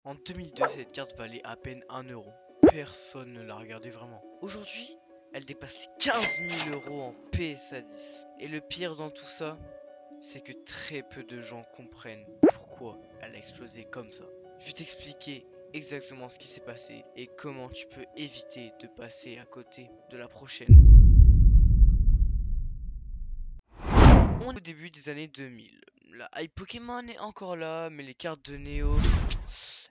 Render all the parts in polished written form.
En 2002, cette carte valait à peine 1 euro. Personne ne la regardait vraiment. Aujourd'hui, elle dépasse les 15 000 euros en PSA 10. Et le pire dans tout ça, c'est que très peu de gens comprennent pourquoi elle a explosé comme ça. Je vais t'expliquer exactement ce qui s'est passé et comment tu peux éviter de passer à côté de la prochaine. On est au début des années 2000. La hype Pokémon est encore là, mais les cartes de Néo,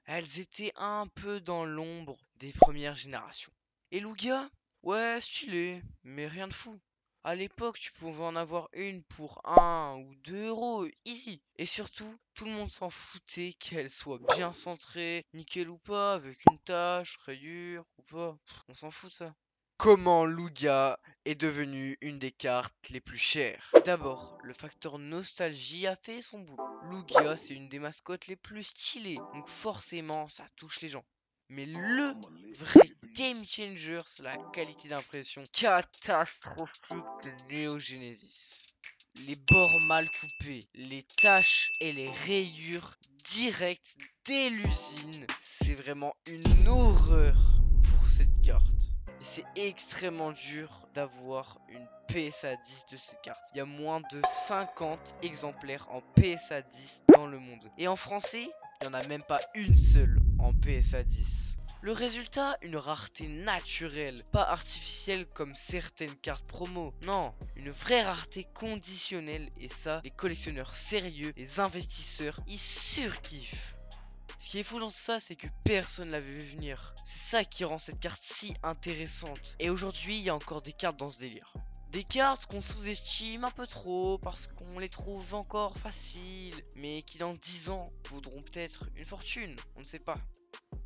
elles étaient un peu dans l'ombre des premières générations. Et Lugia, ouais, stylé, mais rien de fou. À l'époque, tu pouvais en avoir une pour 1 ou 2 euros, easy. Et surtout, tout le monde s'en foutait qu'elle soit bien centrée, nickel ou pas, avec une tache, rayure ou pas. On s'en fout de ça. Comment Lugia est devenue une des cartes les plus chères? D'abord, le facteur nostalgie a fait son boulot. Lugia, c'est une des mascottes les plus stylées, donc forcément, ça touche les gens. Mais le vrai game changer, c'est la qualité d'impression catastrophique de Neo Genesis. Les bords mal coupés, les taches et les rayures directes dès l'usine, c'est vraiment une horreur pour cette carte. Et c'est extrêmement dur d'avoir une PSA 10 de cette carte. Il y a moins de 50 exemplaires en PSA 10 dans le monde. Et en français, il n'y en a même pas une seule en PSA 10. Le résultat, une rareté naturelle, pas artificielle comme certaines cartes promo. Non, une vraie rareté conditionnelle et ça, les collectionneurs sérieux, les investisseurs, ils surkiffent. Ce qui est fou dans tout ça, c'est que personne l'avait vu venir. C'est ça qui rend cette carte si intéressante. Et aujourd'hui, il y a encore des cartes dans ce délire. Des cartes qu'on sous-estime un peu trop parce qu'on les trouve encore faciles, mais qui dans 10 ans vaudront peut-être une fortune, on ne sait pas.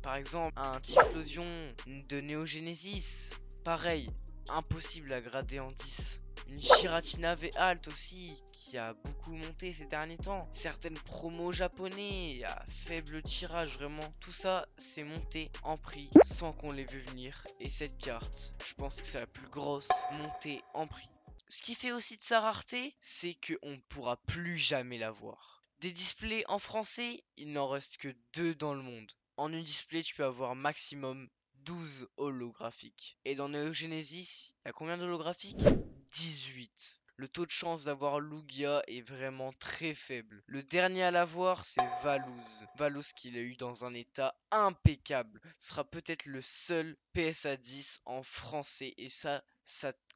Par exemple, un Typhlosion de Neo Genesis, pareil, impossible à grader en 10. Une Giratina V-Alt aussi, qui a beaucoup monté ces derniers temps. Certaines promos japonais à faible tirage, vraiment. Tout ça, c'est monté en prix sans qu'on l'ait vu venir. Et cette carte, je pense que c'est la plus grosse montée en prix. Ce qui fait aussi de sa rareté, c'est qu'on ne pourra plus jamais la voir. Des displays en français, il n'en reste que 2 dans le monde. En une display, tu peux avoir maximum 12 holographiques. Et dans Neo Genesis, il y a combien d'holographiques? 18. Le taux de chance d'avoir Lugia est vraiment très faible. Le dernier à l'avoir, c'est Valouz. Valouz qu'il a eu dans un état impeccable. Ce sera peut-être le seul PSA 10 en français. Et ça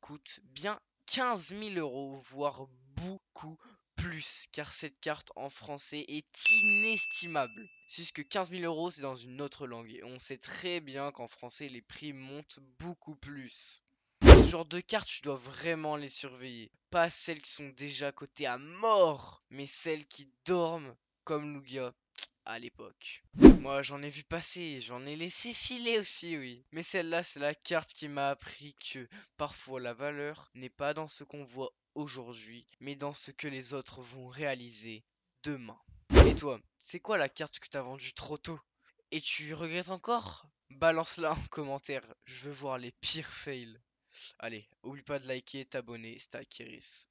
coûte bien 15 000 euros, voire beaucoup plus, car cette carte en français est inestimable. C'est juste que 15 000 euros, c'est dans une autre langue. Et on sait très bien qu'en français, les prix montent beaucoup plus. Ce genre de cartes, tu dois vraiment les surveiller. Pas celles qui sont déjà cotées à mort, mais celles qui dorment comme Lugia à l'époque. Moi, j'en ai vu passer, j'en ai laissé filer aussi, oui. Mais celle-là, c'est la carte qui m'a appris que parfois la valeur n'est pas dans ce qu'on voit aujourd'hui, mais dans ce que les autres vont réaliser demain. Et toi, c'est quoi la carte que t'as vendue trop tôt? Et tu regrettes encore? Balance-la en commentaire, je veux voir les pires fails. Allez, oublie pas de liker, t'abonner, c'était Akiris.